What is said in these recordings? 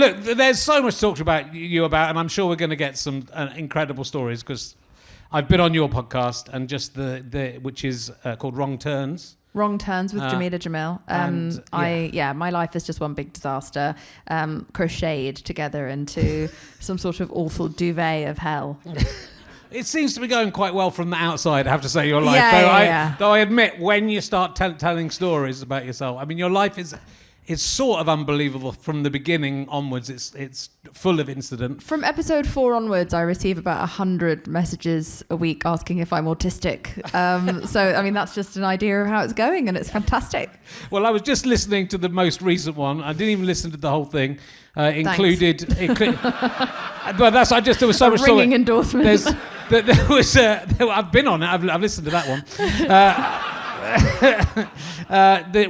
look, there's so much to talk about you about, and I'm sure we're going to get some incredible stories because I've been on your podcast and just which is called Wrong Turns. Wrong Turns with Jameela Jamil. My life is just one big disaster, crocheted together into some sort of awful duvet of hell. It seems to be going quite well from the outside, I have to say, your life. Though I admit, when you start telling stories about yourself, I mean, your life is sort of unbelievable from the beginning onwards. It's full of incident. From episode 4 onwards, I receive about 100 messages a week asking if I'm autistic. So, I mean, that's just an idea of how it's going, and it's fantastic. Well, I was just listening to the most recent one. I didn't even listen to the whole thing. But there was so much ringing endorsement. I've been on it. I've listened to that one.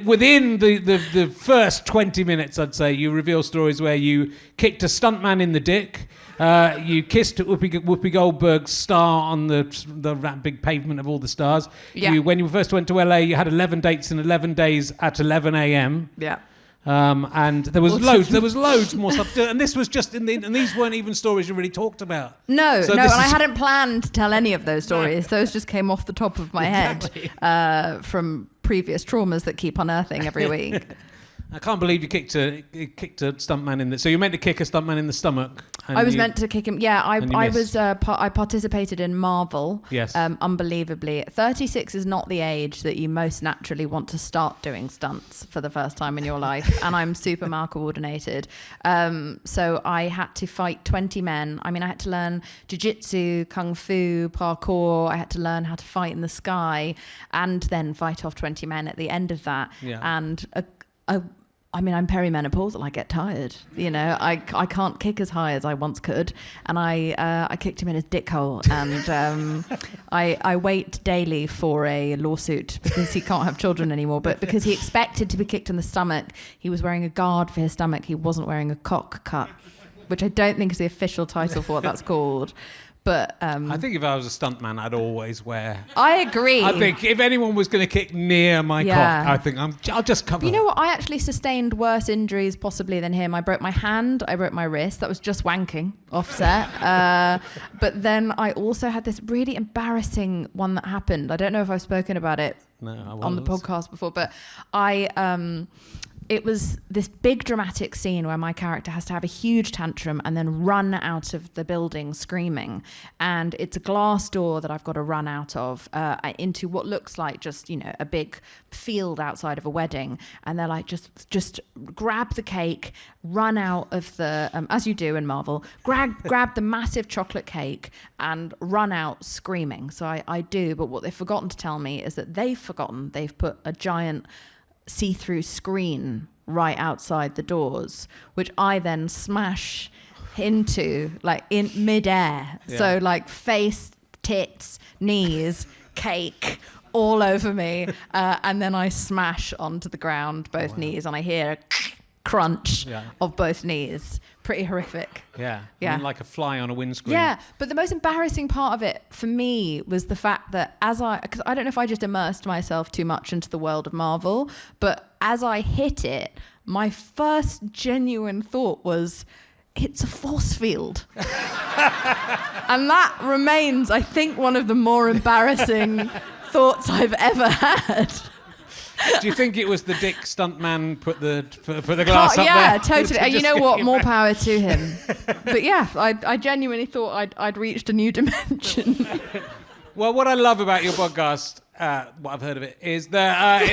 Within the first 20 minutes, I'd say, you reveal stories where you kicked a stuntman in the dick, you kissed Whoopi Goldberg's star on that big pavement of all the stars. Yeah. When you first went to LA, you had 11 dates in 11 days at 11 a.m. Yeah. And there was loads more stuff. And this was just and these weren't even stories you really talked about. No, and I hadn't planned to tell any of those stories. Those just came off the top of my head from previous traumas that keep unearthing every week. I can't believe you kicked a stuntman in the... So you meant to kick a stuntman in the stomach? I was meant to kick him. Yeah, I participated in Marvel. Yes. Unbelievably. 36 is not the age that you most naturally want to start doing stunts for the first time in your life. And I'm super mal-coordinated. So I had to fight 20 men. I mean, I had to learn jiu-jitsu, kung fu, parkour. I had to learn how to fight in the sky and then fight off 20 men at the end of that. Yeah. And I'm perimenopausal. I get tired. You know, I can't kick as high as I once could, and I kicked him in his dick hole, and I wait daily for a lawsuit because he can't have children anymore. But because he expected to be kicked in the stomach, he was wearing a guard for his stomach. He wasn't wearing a cock cut, which I don't think is the official title for what that's called. But I think if I was a stuntman, I'd always wear... I agree. I think if anyone was going to kick near my cock, I think I'll just cover. You know what? I actually sustained worse injuries possibly than him. I broke my hand. I broke my wrist. That was just wanking offset. But then I also had this really embarrassing one that happened. I don't know if I've spoken about it on the podcast before, but it was this big dramatic scene where my character has to have a huge tantrum and then run out of the building screaming. And it's a glass door that I've got to run out of into what looks like just, you know, a big field outside of a wedding. And they're like, just grab the cake, run out of the, as you do in Marvel, grab the massive chocolate cake and run out screaming. So I do, but what they've forgotten to tell me is that they've put a giant see-through screen right outside the doors, which I then smash into like in midair. Yeah. So like face, tits, knees, cake all over me, and then I smash onto the ground, both knees, and I hear a crunch of both knees. Pretty horrific. Yeah. I mean, like a fly on a windscreen. Yeah, but the most embarrassing part of it for me was the fact that because I don't know if I just immersed myself too much into the world of Marvel, but as I hit it, my first genuine thought was, it's a force field. And that remains, I think, one of the more embarrassing thoughts I've ever had. Do you think it was the dick stuntman put the glass up there? Yeah, totally. And you know what? More power to him. But yeah, I genuinely thought I'd reached a new dimension. Well, what I love about your podcast, what I've heard of it, is that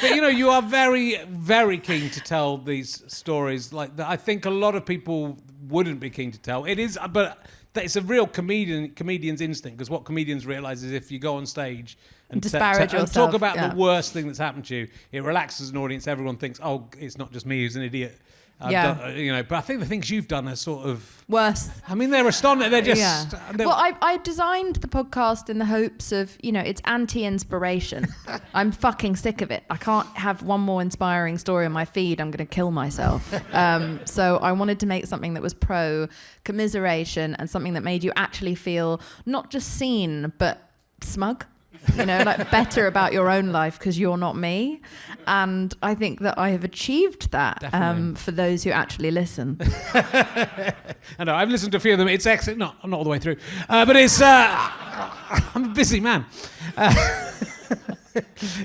you know, you are very, very keen to tell these stories like that. I think a lot of people wouldn't be keen to tell. It is, but it's a real comedian's instinct, because what comedians realise is if you go on stage and disparage yourself, talk about the worst thing that's happened to you, it relaxes an audience. Everyone thinks, oh, it's not just me who's an idiot. You know, but I think the things you've done are sort of worse. I mean, they're astonishing. They're just. Well, I designed the podcast in the hopes of, you know, it's anti-inspiration. I'm fucking sick of it. I can't have one more inspiring story on my feed. I'm going to kill myself. So I wanted to make something that was pro commiseration and something that made you actually feel not just seen but smug. You know, like better about your own life because you're not me. And I think that I have achieved that for those who actually listen. I know, I've listened to a few of them. It's excellent. No, I'm not all the way through. But it's... I'm a busy man.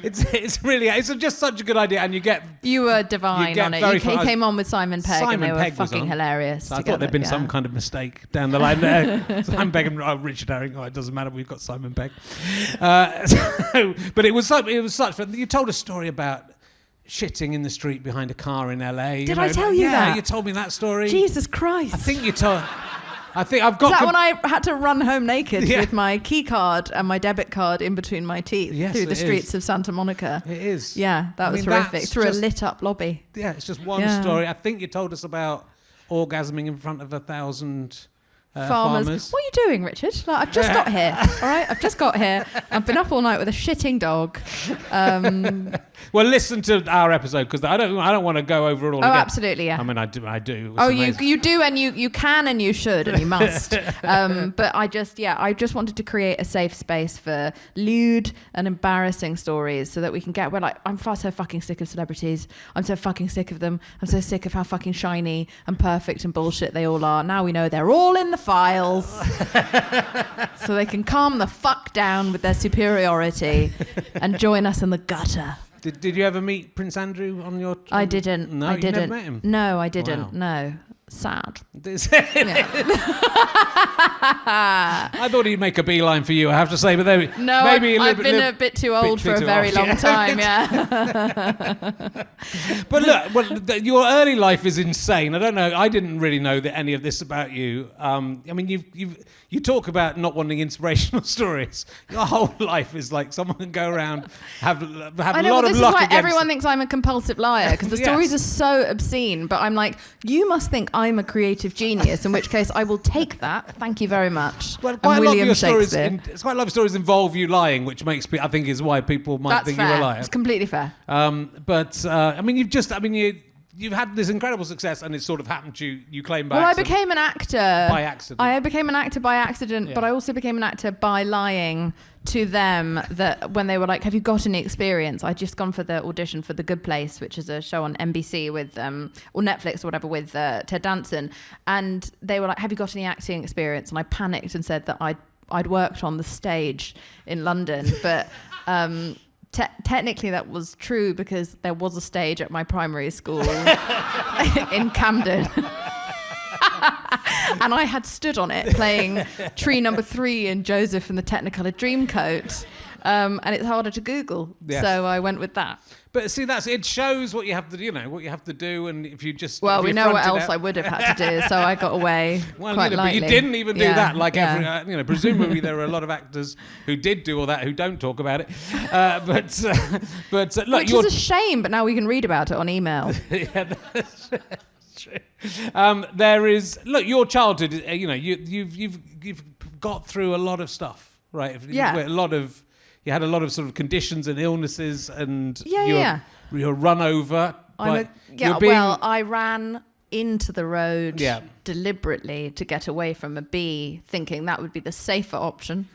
It's really... It's just such a good idea. And you get... You were divine on it. You came on with Simon Pegg and they were fucking hilarious so I together. thought there'd been some kind of mistake down the line there. Simon Pegg and Richard Herring. Oh, it doesn't matter. We've got Simon Pegg. But it was such fun. You told a story about shitting in the street behind a car in LA. Did I tell you that? Yeah, you told me that story. Jesus Christ. I think I've got... Is that when I had to run home naked with my key card and my debit card in between my teeth through the streets of Santa Monica? It is. Yeah, that was horrific. Through a lit up lobby. Yeah, it's just one story. I think you told us about orgasming in front of 1,000 farmers. What are you doing, Richard? Like, I've just got here. All right, I've just got here. I've been up all night with a shitting dog. Well, listen to our episode because I don't want to go over it all again. Absolutely, yeah. I mean, I do. You do, and you can, and you should, and you must. But I just wanted to create a safe space for lewd and embarrassing stories, so that we can get. We're like, I'm so fucking sick of celebrities. I'm so fucking sick of them. I'm so sick of how fucking shiny and perfect and bullshit they all are. Now we know they're all in the files, so they can calm the fuck down with their superiority and join us in the gutter. Did you ever meet Prince Andrew on your... I didn't. No, I didn't. Never met him? No, I didn't. Wow. No. Sad. I thought he'd make a beeline for you, I have to say, but maybe I've been a bit too old for a very long time, But look, your early life is insane. I don't know. I didn't really know any of this about you. I mean, you talk about not wanting inspirational stories. Your whole life is like someone can go around have a lot of luck. This is why everyone thinks I'm a compulsive liar, because the stories are so obscene. But I'm like, you must think I'm a creative genius, in which case I will take that. Thank you very much. Well, quite a lot of your stories, quite a lot of stories involve you lying, which I think is why people might think you're a liar. It's completely fair. But I mean, you've had this incredible success, and it's sort of happened to you. You claim by accident. I became an actor by accident. I became an actor by accident, but I also became an actor by lying to them that when they were like, have you got any experience? I'd just gone for the audition for The Good Place, which is a show on NBC with, or Netflix or whatever, with Ted Danson. And they were like, have you got any acting experience? And I panicked and said that I'd worked on the stage in London, but... technically that was true because there was a stage at my primary school in Camden. And I had stood on it playing Tree Number 3 in Joseph and the Technicolor Dreamcoat. And it's harder to Google. Yes. So I went with that. But see, it shows what you have to, what you have to do, and if you just... Well, we know what else I would have had to do, so I got away quite lightly. But you didn't even do that. Like every, presumably there are a lot of actors who did do all that who don't talk about it. But look, which is a shame. But now we can read about it on email. Yeah, that's true. There is your childhood. You've got through a lot of stuff, right? Yeah. You had a lot of sort of conditions and illnesses, and you're run over. I ran into the road deliberately to get away from a bee, thinking that would be the safer option.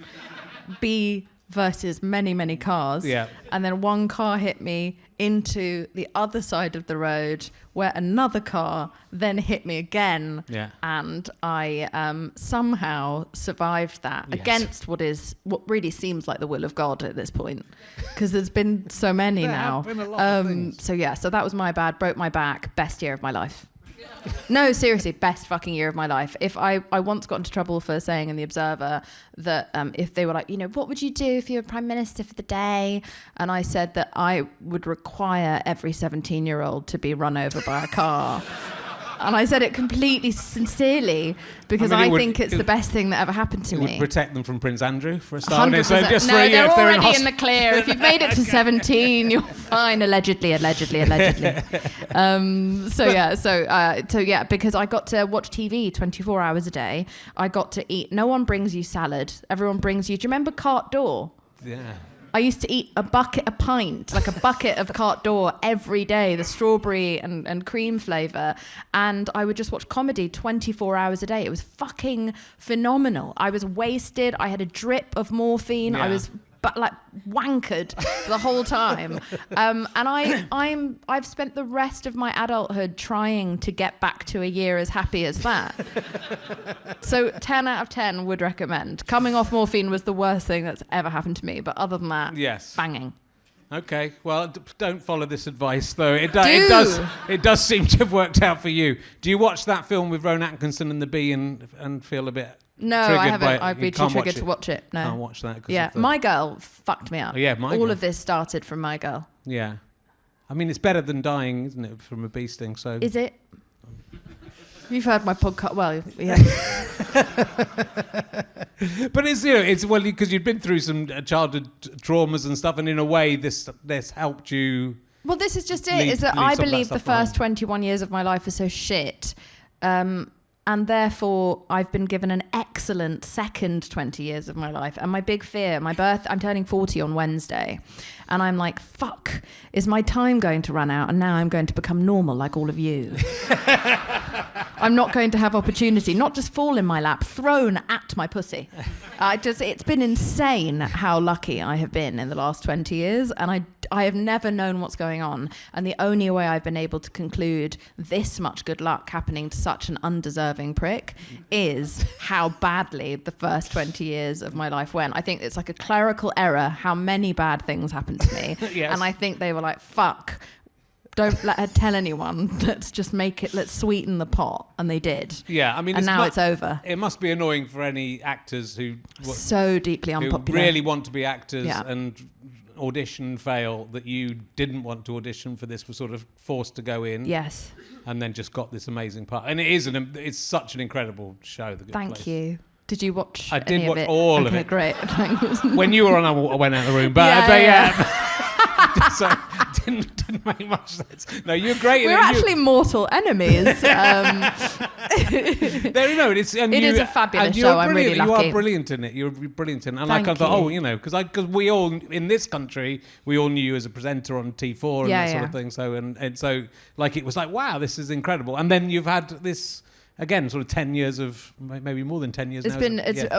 Bee versus many, many cars. Yeah. And then one car hit me into the other side of the road, where another car then hit me again. Yeah. And I somehow survived that against what really seems like the will of God at this point, because there's been so many now. Been a lot of things. So that was my bad. Broke my back. Best year of my life. No, seriously, best fucking year of my life. If I once got into trouble for saying in The Observer that if they were like, what would you do if you were Prime Minister for the day? And I said that I would require every 17-year-old to be run over by a car. And I said it completely sincerely because I think it's the best thing that ever happened to me. It would protect them from Prince Andrew for a start. 100%. They're already in the clear. If you've made it to 17, you're fine. Allegedly. Because I got to watch TV 24 hours a day. I got to eat. No one brings you salad. Everyone brings you. Do you remember Carte d'Or? Yeah. I used to eat a bucket of Carte d'Or every day, the strawberry and cream flavour. And I would just watch comedy 24 hours a day. It was fucking phenomenal. I was wasted. I had a drip of morphine. Yeah. I was but like wankered the whole time. And I've spent the rest of my adulthood trying to get back to a year as happy as that. So 10 out of 10 would recommend. Coming off morphine was the worst thing that's ever happened to me, but other than that, yes, banging. Okay, well, don't follow this advice, though. It does seem to have worked out for you. Do you watch that film with Rowan Atkinson and the Bee and feel a bit No, triggered I haven't. by it? I'd be too triggered to watch it. No. Can't watch that. Yeah, My Girl fucked me up. Oh, yeah, My All Girl. of this started from My Girl. Yeah. I mean, it's better than dying, isn't it, from a bee sting? So. Is it? You've heard my podcast. Well, yeah. But it's well because you'd been through some childhood traumas and stuff, and in a way, this helped you. Well, this is just it. Is that I believe the first 21 years of my life are so shit, and therefore I've been given an excellent second 20 years of my life. And my big fear, I'm turning 40 on Wednesday, and I'm like, fuck, is my time going to run out? And now I'm going to become normal like all of you. I'm not going to have opportunity, not just fall in my lap, thrown at my pussy. It's been insane how lucky I have been in the last 20 years, and I have never known what's going on. And the only way I've been able to conclude this much good luck happening to such an undeserving prick is how badly the first 20 years of my life went. I think it's like a clerical error how many bad things happened to me. Yes. And I think they were like, fuck, don't let her tell anyone. Let's just let's sweeten the pot. And they did. Yeah, I mean, and now it's over. It must be annoying for any actors who so deeply unpopular, who really want to be actors Yeah. and audition fail, that you didn't want to audition for this, were sort of forced to go in. Yes. And then just got this amazing part. And it's such an incredible show. The Good Thank Place. you. Did you watch? I did any watch of it? all of Okay, it. Great. Thanks. When you were on, I went out of the room. But so didn't make much sense. No, you're great. We're actually mortal enemies. It is a fabulous show. I'm really lucky. You are brilliant in it. You're brilliant in it. And Thank I thought, because we all in this country, we all knew you as a presenter on T4 and that sort of thing. So and so like it was like, wow, this is incredible. And then you've had this. Again, sort of 10 years of, maybe more than 10 years now.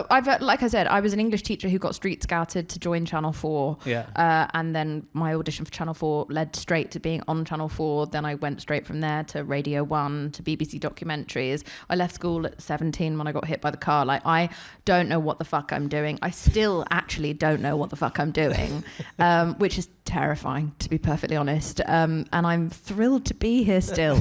I've like I said, I was an English teacher who got street scouted to join Channel 4. Yeah. And then my audition for Channel 4 led straight to being on Channel 4. Then I went straight from there to Radio 1, to BBC documentaries. I left school at 17 when I got hit by the car. Like, I don't know what the fuck I'm doing. I still actually don't know what the fuck I'm doing, which is terrifying, to be perfectly honest. And I'm thrilled to be here still.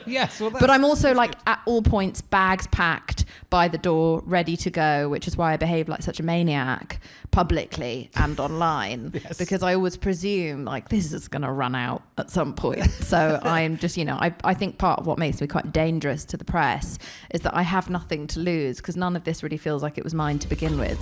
Yes. Well, but I'm also like at all points, bags packed by the door, ready to go, which is why I behave like such a maniac publicly and online. Yes. Because I always presume like this is going to run out at some point. So I'm just, I think part of what makes me quite dangerous to the press is that I have nothing to lose, because none of this really feels like it was mine to begin with.